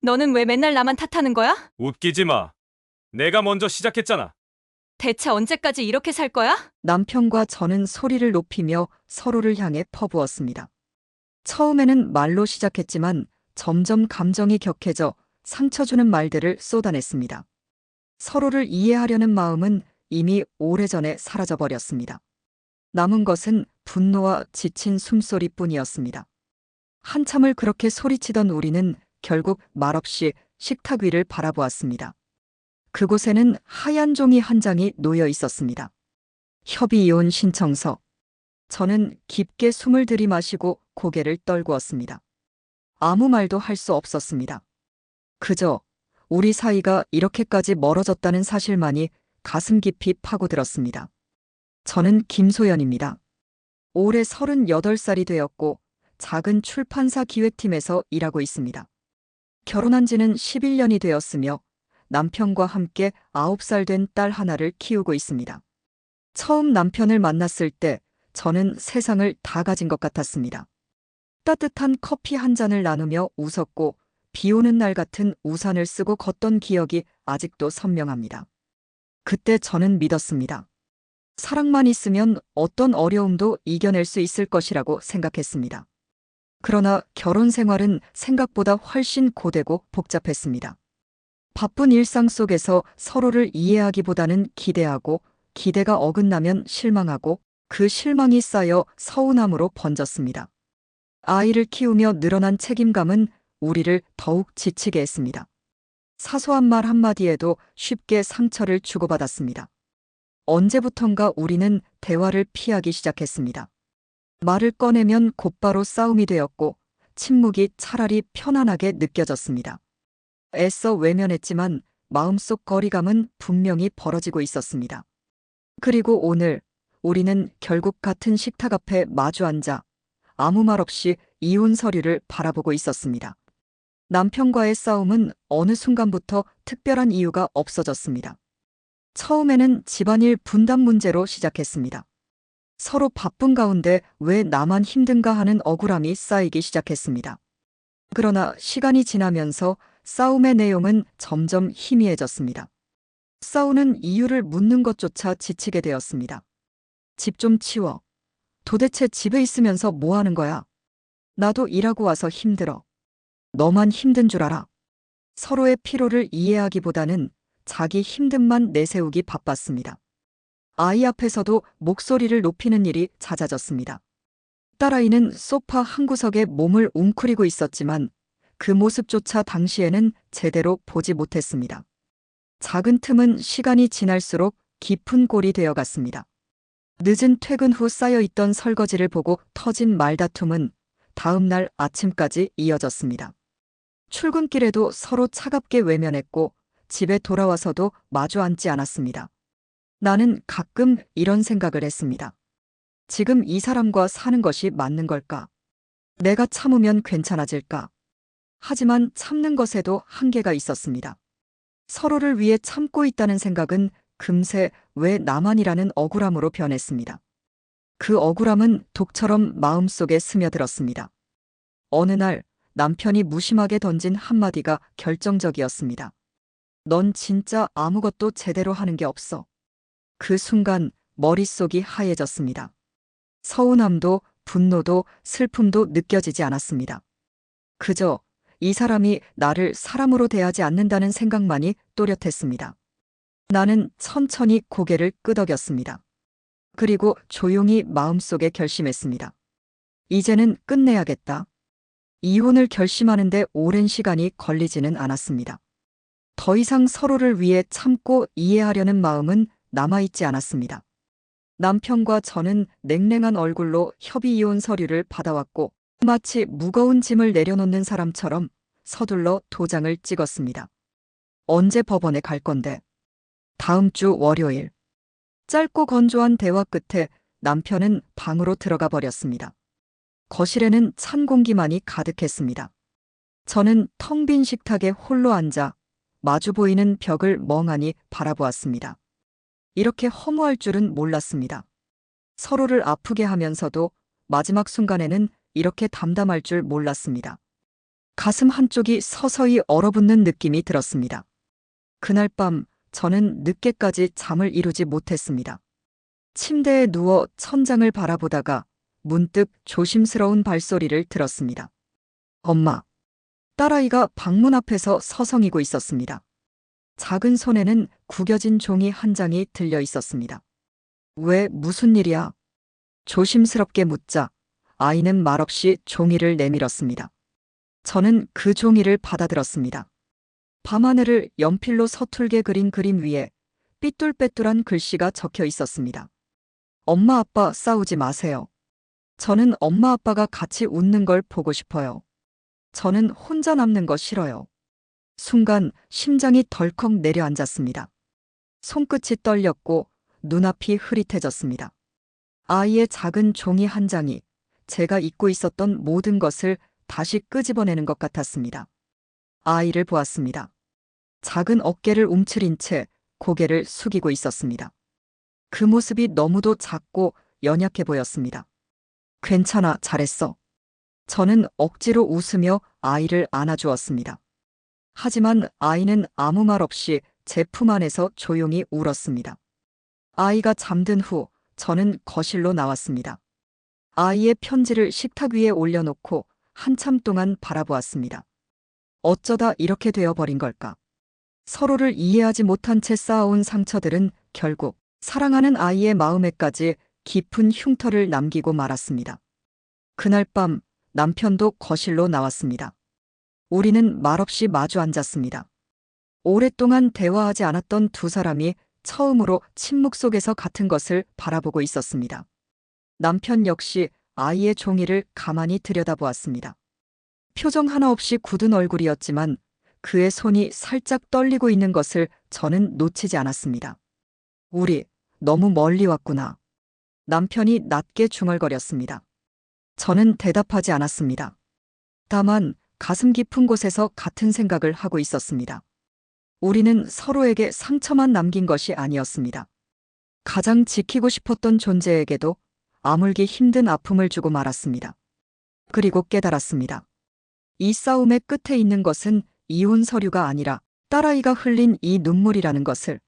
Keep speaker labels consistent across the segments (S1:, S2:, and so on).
S1: 너는 왜 맨날 나만 탓하는 거야?
S2: 웃기지 마. 내가 먼저 시작했잖아.
S1: 대체 언제까지 이렇게 살 거야?
S3: 남편과 저는 소리를 높이며 서로를 향해 퍼부었습니다. 처음에는 말로 시작했지만 점점 감정이 격해져 상처 주는 말들을 쏟아냈습니다. 서로를 이해하려는 마음은 이미 오래전에 사라져버렸습니다. 남은 것은 분노와 지친 숨소리뿐이었습니다. 한참을 그렇게 소리치던 우리는 결국 말없이 식탁 위를 바라보았습니다. 그곳에는 하얀 종이 한 장이 놓여 있었습니다. 협의이혼 신청서. 저는 깊게 숨을 들이마시고 고개를 떨구었습니다. 아무 말도 할 수 없었습니다. 그저 우리 사이가 이렇게까지 멀어졌다는 사실만이 가슴 깊이 파고들었습니다. 저는 김소연입니다. 올해 38살이 되었고 작은 출판사 기획팀에서 일하고 있습니다. 결혼한 지는 11년이 되었으며 남편과 함께 9살 된 딸 하나를 키우고 있습니다. 처음 남편을 만났을 때 저는 세상을 다 가진 것 같았습니다. 따뜻한 커피 한 잔을 나누며 웃었고 비 오는 날 같은 우산을 쓰고 걷던 기억이 아직도 선명합니다. 그때 저는 믿었습니다. 사랑만 있으면 어떤 어려움도 이겨낼 수 있을 것이라고 생각했습니다. 그러나 결혼 생활은 생각보다 훨씬 고되고 복잡했습니다. 바쁜 일상 속에서 서로를 이해하기보다는 기대하고 기대가 어긋나면 실망하고 그 실망이 쌓여 서운함으로 번졌습니다. 아이를 키우며 늘어난 책임감은 우리를 더욱 지치게 했습니다. 사소한 말 한마디에도 쉽게 상처를 주고받았습니다. 언제부턴가 우리는 대화를 피하기 시작했습니다. 말을 꺼내면 곧바로 싸움이 되었고 침묵이 차라리 편안하게 느껴졌습니다. 애써 외면했지만 마음속 거리감은 분명히 벌어지고 있었습니다. 그리고 오늘 우리는 결국 같은 식탁 앞에 마주 앉아 아무 말 없이 이혼 서류를 바라보고 있었습니다. 남편과의 싸움은 어느 순간부터 특별한 이유가 없어졌습니다. 처음에는 집안일 분담 문제로 시작했습니다. 서로 바쁜 가운데 왜 나만 힘든가 하는 억울함이 쌓이기 시작했습니다. 그러나 시간이 지나면서 싸움의 내용은 점점 희미해졌습니다. 싸우는 이유를 묻는 것조차 지치게 되었습니다. 집 좀 치워. 도대체 집에 있으면서 뭐 하는 거야? 나도 일하고 와서 힘들어. 너만 힘든 줄 알아. 서로의 피로를 이해하기보다는 자기 힘듦만 내세우기 바빴습니다. 아이 앞에서도 목소리를 높이는 일이 잦아졌습니다. 딸아이는 소파 한 구석에 몸을 웅크리고 있었지만 그 모습조차 당시에는 제대로 보지 못했습니다. 작은 틈은 시간이 지날수록 깊은 골이 되어갔습니다. 늦은 퇴근 후 쌓여있던 설거지를 보고 터진 말다툼은 다음 날 아침까지 이어졌습니다. 출근길에도 서로 차갑게 외면했고 집에 돌아와서도 마주 앉지 않았습니다. 나는 가끔 이런 생각을 했습니다. 지금 이 사람과 사는 것이 맞는 걸까? 내가 참으면 괜찮아질까? 하지만 참는 것에도 한계가 있었습니다. 서로를 위해 참고 있다는 생각은 금세 왜 나만이라는 억울함으로 변했습니다. 그 억울함은 독처럼 마음속에 스며들었습니다. 어느 날 남편이 무심하게 던진 한마디가 결정적이었습니다. 넌 진짜 아무것도 제대로 하는 게 없어. 그 순간 머릿속이 하얘졌습니다. 서운함도 분노도 슬픔도 느껴지지 않았습니다. 그저 이 사람이 나를 사람으로 대하지 않는다는 생각만이 또렷했습니다. 나는 천천히 고개를 끄덕였습니다. 그리고 조용히 마음속에 결심했습니다. 이제는 끝내야겠다. 이혼을 결심하는데 오랜 시간이 걸리지는 않았습니다. 더 이상 서로를 위해 참고 이해하려는 마음은 남아있지 않았습니다. 남편과 저는 냉랭한 얼굴로 협의이혼 서류를 받아왔고 마치 무거운 짐을 내려놓는 사람처럼 서둘러 도장을 찍었습니다. 언제 법원에 갈 건데? 다음 주 월요일. 짧고 건조한 대화 끝에 남편은 방으로 들어가 버렸습니다. 거실에는 찬 공기만이 가득했습니다. 저는 텅 빈 식탁에 홀로 앉아 마주 보이는 벽을 멍하니 바라보았습니다. 이렇게 허무할 줄은 몰랐습니다. 서로를 아프게 하면서도 마지막 순간에는 이렇게 담담할 줄 몰랐습니다. 가슴 한쪽이 서서히 얼어붙는 느낌이 들었습니다. 그날 밤 저는 늦게까지 잠을 이루지 못했습니다. 침대에 누워 천장을 바라보다가 문득 조심스러운 발소리를 들었습니다. 엄마. 딸아이가 방문 앞에서 서성이고 있었습니다. 작은 손에는 구겨진 종이 한 장이 들려 있었습니다. 왜, 무슨 일이야? 조심스럽게 묻자 아이는 말없이 종이를 내밀었습니다. 저는 그 종이를 받아들었습니다. 밤하늘을 연필로 서툴게 그린 그림 위에 삐뚤빼뚤한 글씨가 적혀 있었습니다. 엄마 아빠 싸우지 마세요. 저는 엄마 아빠가 같이 웃는 걸 보고 싶어요. 저는 혼자 남는 거 싫어요. 순간 심장이 덜컥 내려앉았습니다. 손끝이 떨렸고 눈앞이 흐릿해졌습니다. 아이의 작은 종이 한 장이 제가 잊고 있었던 모든 것을 다시 끄집어내는 것 같았습니다. 아이를 보았습니다. 작은 어깨를 움츠린 채 고개를 숙이고 있었습니다. 그 모습이 너무도 작고 연약해 보였습니다. 괜찮아, 잘했어. 저는 억지로 웃으며 아이를 안아주었습니다. 하지만 아이는 아무 말 없이 제 품 안에서 조용히 울었습니다. 아이가 잠든 후 저는 거실로 나왔습니다. 아이의 편지를 식탁 위에 올려놓고 한참 동안 바라보았습니다. 어쩌다 이렇게 되어버린 걸까? 서로를 이해하지 못한 채 쌓아온 상처들은 결국 사랑하는 아이의 마음에까지 깊은 흉터를 남기고 말았습니다. 그날 밤 남편도 거실로 나왔습니다. 우리는 말없이 마주 앉았습니다. 오랫동안 대화하지 않았던 두 사람이 처음으로 침묵 속에서 같은 것을 바라보고 있었습니다. 남편 역시 아이의 종이를 가만히 들여다보았습니다. 표정 하나 없이 굳은 얼굴이었지만 그의 손이 살짝 떨리고 있는 것을 저는 놓치지 않았습니다. 우리 너무 멀리 왔구나. 남편이 낮게 중얼거렸습니다. 저는 대답하지 않았습니다. 다만 가슴 깊은 곳에서 같은 생각을 하고 있었습니다. 우리는 서로에게 상처만 남긴 것이 아니었습니다. 가장 지키고 싶었던 존재에게도 아물기 힘든 아픔을 주고 말았습니다. 그리고 깨달았습니다. 이 싸움의 끝에 있는 것은 이혼 서류가 아니라 딸아이가 흘린 이 눈물이라는 것을.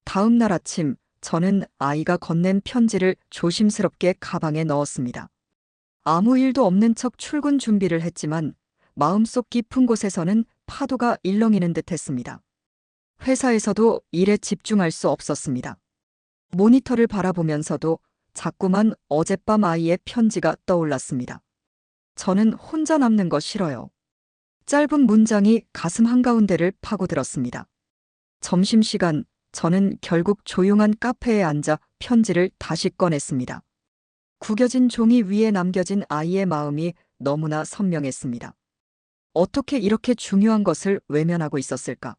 S3: 다음 날 아침 저는 아이가 건넨 편지를 조심스럽게 가방에 넣었습니다. 아무 일도 없는 척 출근 준비를 했지만 마음속 깊은 곳에서는 파도가 일렁이는 듯했습니다. 회사에서도 일에 집중할 수 없었습니다. 모니터를 바라보면서도 자꾸만 어젯밤 아이의 편지가 떠올랐습니다. 저는 혼자 남는 거 싫어요. 짧은 문장이 가슴 한가운데를 파고들었습니다. 점심시간 저는 결국 조용한 카페에 앉아 편지를 다시 꺼냈습니다. 구겨진 종이 위에 남겨진 아이의 마음이 너무나 선명했습니다. 어떻게 이렇게 중요한 것을 외면하고 있었을까?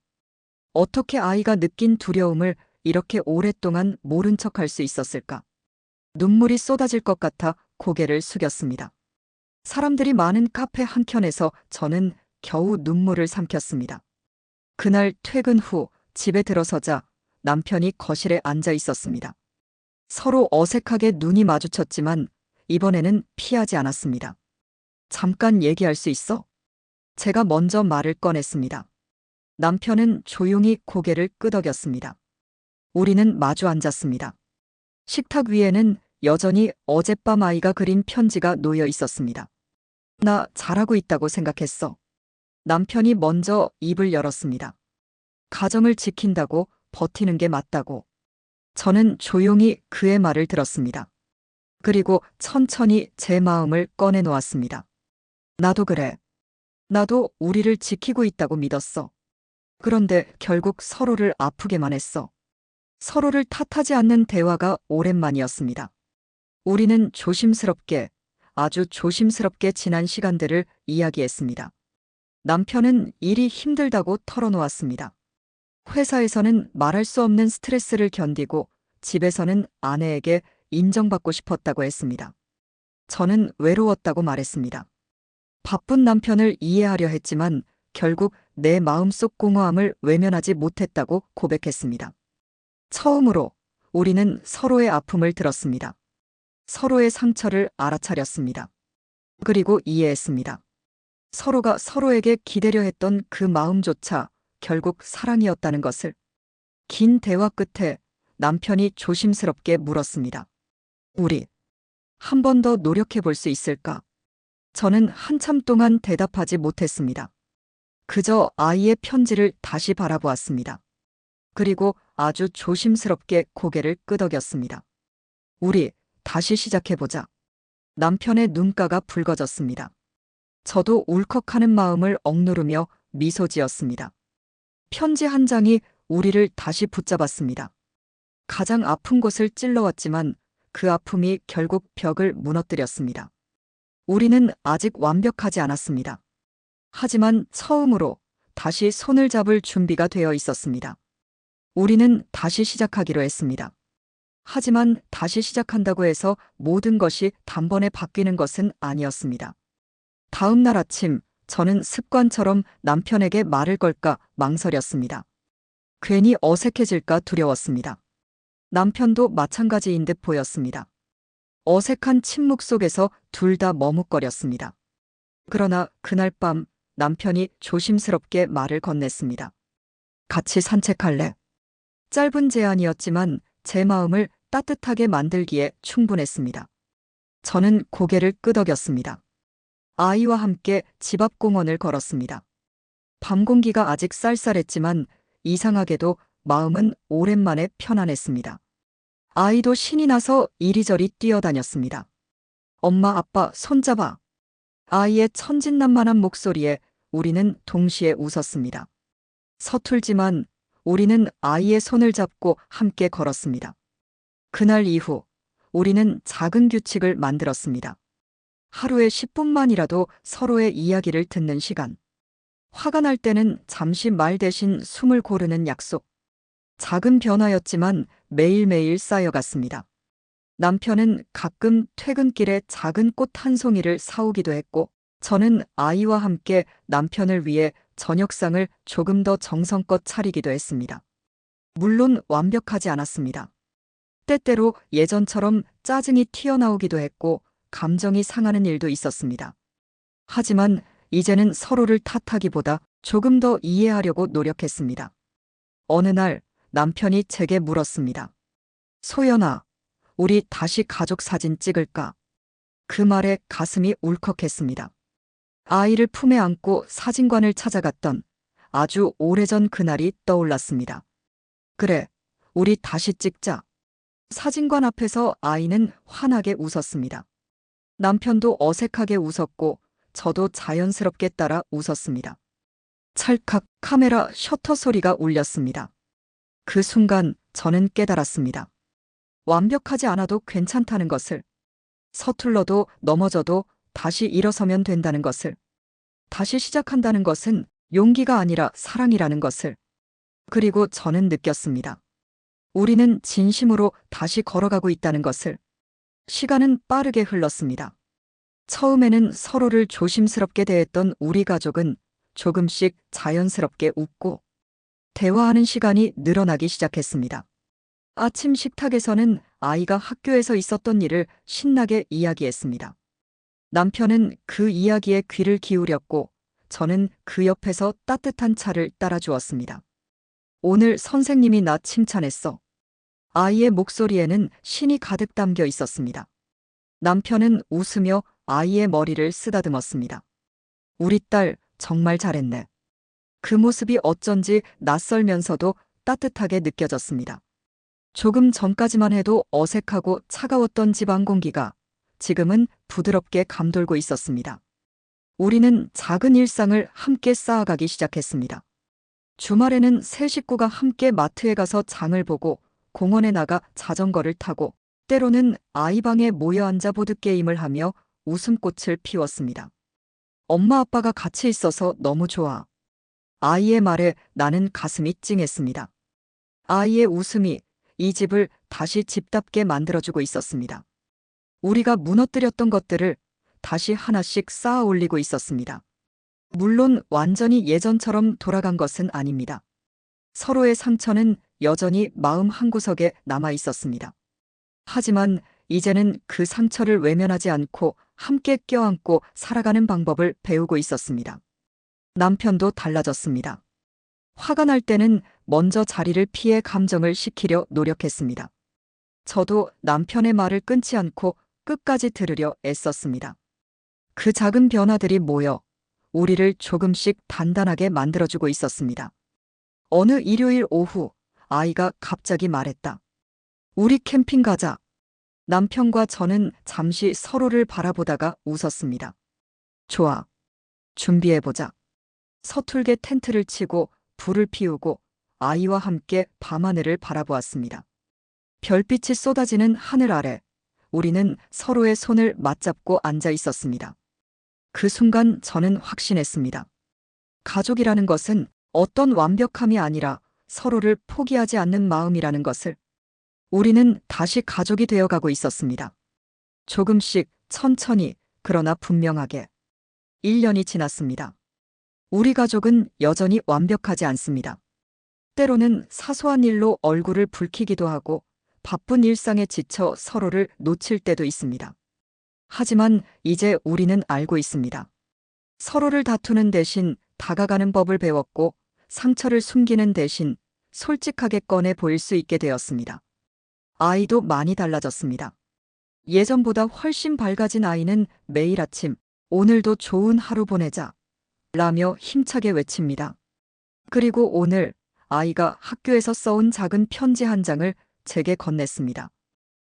S3: 어떻게 아이가 느낀 두려움을 이렇게 오랫동안 모른 척할 수 있었을까? 눈물이 쏟아질 것 같아 고개를 숙였습니다. 사람들이 많은 카페 한켠에서 저는 겨우 눈물을 삼켰습니다. 그날 퇴근 후 집에 들어서자 남편이 거실에 앉아 있었습니다. 서로 어색하게 눈이 마주쳤지만 이번에는 피하지 않았습니다. 잠깐 얘기할 수 있어? 제가 먼저 말을 꺼냈습니다. 남편은 조용히 고개를 끄덕였습니다. 우리는 마주 앉았습니다. 식탁 위에는 여전히 어젯밤 아이가 그린 편지가 놓여 있었습니다. 나 잘하고 있다고 생각했어. 남편이 먼저 입을 열었습니다. 가정을 지킨다고 버티는 게 맞다고. 저는 조용히 그의 말을 들었습니다. 그리고 천천히 제 마음을 꺼내놓았습니다. 나도 그래. 나도 우리를 지키고 있다고 믿었어. 그런데 결국 서로를 아프게만 했어. 서로를 탓하지 않는 대화가 오랜만이었습니다. 우리는 조심스럽게, 아주 조심스럽게 지난 시간들을 이야기했습니다. 남편은 일이 힘들다고 털어놓았습니다. 회사에서는 말할 수 없는 스트레스를 견디고 집에서는 아내에게 인정받고 싶었다고 했습니다. 저는 외로웠다고 말했습니다. 바쁜 남편을 이해하려 했지만 결국 내 마음속 공허함을 외면하지 못했다고 고백했습니다. 처음으로 우리는 서로의 아픔을 들었습니다. 서로의 상처를 알아차렸습니다. 그리고 이해했습니다. 서로가 서로에게 기대려 했던 그 마음조차 결국 사랑이었다는 것을. 긴 대화 끝에 남편이 조심스럽게 물었습니다. 우리 한 번 더 노력해 볼 수 있을까? 저는 한참 동안 대답하지 못했습니다. 그저 아이의 편지를 다시 바라보았습니다. 그리고 아주 조심스럽게 고개를 끄덕였습니다. 우리 다시 시작해보자. 남편의 눈가가 붉어졌습니다. 저도 울컥하는 마음을 억누르며 미소 지었습니다. 편지 한 장이 우리를 다시 붙잡았습니다. 가장 아픈 곳을 찔러왔지만 그 아픔이 결국 벽을 무너뜨렸습니다. 우리는 아직 완벽하지 않았습니다. 하지만 처음으로 다시 손을 잡을 준비가 되어 있었습니다. 우리는 다시 시작하기로 했습니다. 하지만 다시 시작한다고 해서 모든 것이 단번에 바뀌는 것은 아니었습니다. 다음 날 아침, 저는 습관처럼 남편에게 말을 걸까 망설였습니다. 괜히 어색해질까 두려웠습니다. 남편도 마찬가지인 듯 보였습니다. 어색한 침묵 속에서 둘 다 머뭇거렸습니다. 그러나 그날 밤 남편이 조심스럽게 말을 건넸습니다. 같이 산책할래? 짧은 제안이었지만 제 마음을 따뜻하게 만들기에 충분했습니다. 저는 고개를 끄덕였습니다. 아이와 함께 집 앞 공원을 걸었습니다. 밤 공기가 아직 쌀쌀했지만 이상하게도 마음은 오랜만에 편안했습니다. 아이도 신이 나서 이리저리 뛰어다녔습니다. 엄마, 아빠, 손잡아. 아이의 천진난만한 목소리에 우리는 동시에 웃었습니다. 서툴지만 우리는 아이의 손을 잡고 함께 걸었습니다. 그날 이후 우리는 작은 규칙을 만들었습니다. 하루에 10분만이라도 서로의 이야기를 듣는 시간. 화가 날 때는 잠시 말 대신 숨을 고르는 약속. 작은 변화였지만 매일매일 쌓여갔습니다. 남편은 가끔 퇴근길에 작은 꽃 한 송이를 사오기도 했고, 저는 아이와 함께 남편을 위해 저녁상을 조금 더 정성껏 차리기도 했습니다. 물론 완벽하지 않았습니다. 때때로 예전처럼 짜증이 튀어나오기도 했고, 감정이 상하는 일도 있었습니다. 하지만 이제는 서로를 탓하기보다 조금 더 이해하려고 노력했습니다. 어느 날 남편이 제게 물었습니다. 소연아, 우리 다시 가족 사진 찍을까? 그 말에 가슴이 울컥했습니다. 아이를 품에 안고 사진관을 찾아갔던 아주 오래전 그날이 떠올랐습니다. 그래, 우리 다시 찍자. 사진관 앞에서 아이는 환하게 웃었습니다. 남편도 어색하게 웃었고 저도 자연스럽게 따라 웃었습니다. 찰칵 카메라 셔터 소리가 울렸습니다. 그 순간 저는 깨달았습니다. 완벽하지 않아도 괜찮다는 것을, 서툴러도 넘어져도 다시 일어서면 된다는 것을, 다시 시작한다는 것은 용기가 아니라 사랑이라는 것을. 그리고 저는 느꼈습니다. 우리는 진심으로 다시 걸어가고 있다는 것을. 시간은 빠르게 흘렀습니다. 처음에는 서로를 조심스럽게 대했던 우리 가족은 조금씩 자연스럽게 웃고 대화하는 시간이 늘어나기 시작했습니다. 아침 식탁에서는 아이가 학교에서 있었던 일을 신나게 이야기했습니다. 남편은 그 이야기에 귀를 기울였고 저는 그 옆에서 따뜻한 차를 따라주었습니다. 오늘 선생님이 나 칭찬했어. 아이의 목소리에는 신이 가득 담겨 있었습니다. 남편은 웃으며 아이의 머리를 쓰다듬었습니다. 우리 딸 정말 잘했네. 그 모습이 어쩐지 낯설면서도 따뜻하게 느껴졌습니다. 조금 전까지만 해도 어색하고 차가웠던 집안 공기가 지금은 부드럽게 감돌고 있었습니다. 우리는 작은 일상을 함께 쌓아가기 시작했습니다. 주말에는 세 식구가 함께 마트에 가서 장을 보고 공원에 나가 자전거를 타고 때로는 아이 방에 모여 앉아 보드게임을 하며 웃음꽃을 피웠습니다. 엄마 아빠가 같이 있어서 너무 좋아. 아이의 말에 나는 가슴이 찡했습니다. 아이의 웃음이 이 집을 다시 집답게 만들어주고 있었습니다. 우리가 무너뜨렸던 것들을 다시 하나씩 쌓아 올리고 있었습니다. 물론 완전히 예전처럼 돌아간 것은 아닙니다. 서로의 상처는 여전히 마음 한구석에 남아 있었습니다. 하지만 이제는 그 상처를 외면하지 않고 함께 껴안고 살아가는 방법을 배우고 있었습니다. 남편도 달라졌습니다. 화가 날 때는 먼저 자리를 피해 감정을 식히려 노력했습니다. 저도 남편의 말을 끊지 않고 끝까지 들으려 애썼습니다. 그 작은 변화들이 모여 우리를 조금씩 단단하게 만들어주고 있었습니다. 어느 일요일 오후 아이가 갑자기 말했다. 우리 캠핑 가자. 남편과 저는 잠시 서로를 바라보다가 웃었습니다. 좋아. 준비해보자. 서툴게 텐트를 치고 불을 피우고 아이와 함께 밤하늘을 바라보았습니다. 별빛이 쏟아지는 하늘 아래 우리는 서로의 손을 맞잡고 앉아 있었습니다. 그 순간 저는 확신했습니다. 가족이라는 것은 어떤 완벽함이 아니라 서로를 포기하지 않는 마음이라는 것을. 우리는 다시 가족이 되어가고 있었습니다. 조금씩 천천히 그러나 분명하게. 1년이 지났습니다. 우리 가족은 여전히 완벽하지 않습니다. 때로는 사소한 일로 얼굴을 붉히기도 하고 바쁜 일상에 지쳐 서로를 놓칠 때도 있습니다. 하지만 이제 우리는 알고 있습니다. 서로를 다투는 대신 다가가는 법을 배웠고 상처를 숨기는 대신 솔직하게 꺼내 보일 수 있게 되었습니다. 아이도 많이 달라졌습니다. 예전보다 훨씬 밝아진 아이는 매일 아침 오늘도 좋은 하루 보내자 라며 힘차게 외칩니다. 그리고 오늘 아이가 학교에서 써온 작은 편지 한 장을 제게 건넸습니다.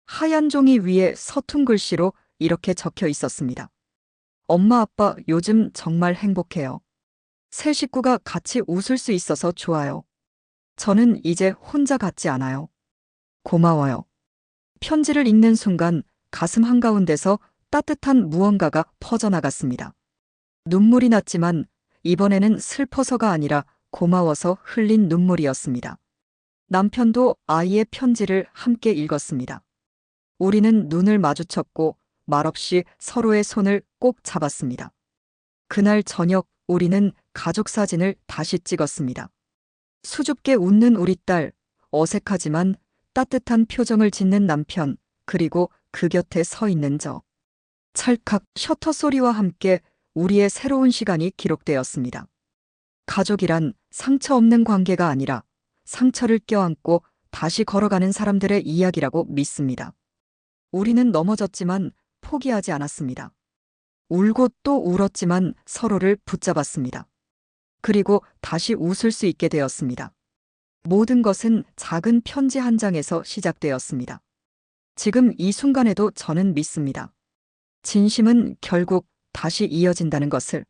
S3: 하얀 종이 위에 서툰 글씨로 이렇게 적혀 있었습니다. 엄마 아빠 요즘 정말 행복해요. 세 식구가 같이 웃을 수 있어서 좋아요. 저는 이제 혼자 같지 않아요. 고마워요. 편지를 읽는 순간 가슴 한가운데서 따뜻한 무언가가 퍼져나갔습니다. 눈물이 났지만 이번에는 슬퍼서가 아니라 고마워서 흘린 눈물이었습니다. 남편도 아이의 편지를 함께 읽었습니다. 우리는 눈을 마주쳤고 말없이 서로의 손을 꼭 잡았습니다. 그날 저녁 우리는 가족 사진을 다시 찍었습니다. 수줍게 웃는 우리 딸, 어색하지만 따뜻한 표정을 짓는 남편, 그리고 그 곁에 서 있는 저. 찰칵 셔터 소리와 함께 우리의 새로운 시간이 기록되었습니다. 가족이란 상처 없는 관계가 아니라 상처를 껴안고 다시 걸어가는 사람들의 이야기라고 믿습니다. 우리는 넘어졌지만 포기하지 않았습니다. 울고 또 울었지만 서로를 붙잡았습니다. 그리고 다시 웃을 수 있게 되었습니다. 모든 것은 작은 편지 한 장에서 시작되었습니다. 지금 이 순간에도 저는 믿습니다. 진심은 결국 다시 이어진다는 것을.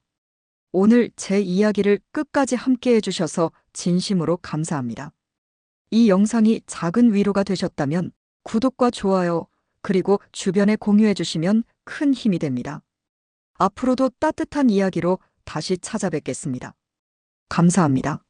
S3: 오늘 제 이야기를 끝까지 함께 해주셔서 진심으로 감사합니다. 이 영상이 작은 위로가 되셨다면 구독과 좋아요, 그리고 주변에 공유해주시면 큰 힘이 됩니다. 앞으로도 따뜻한 이야기로 다시 찾아뵙겠습니다. 감사합니다.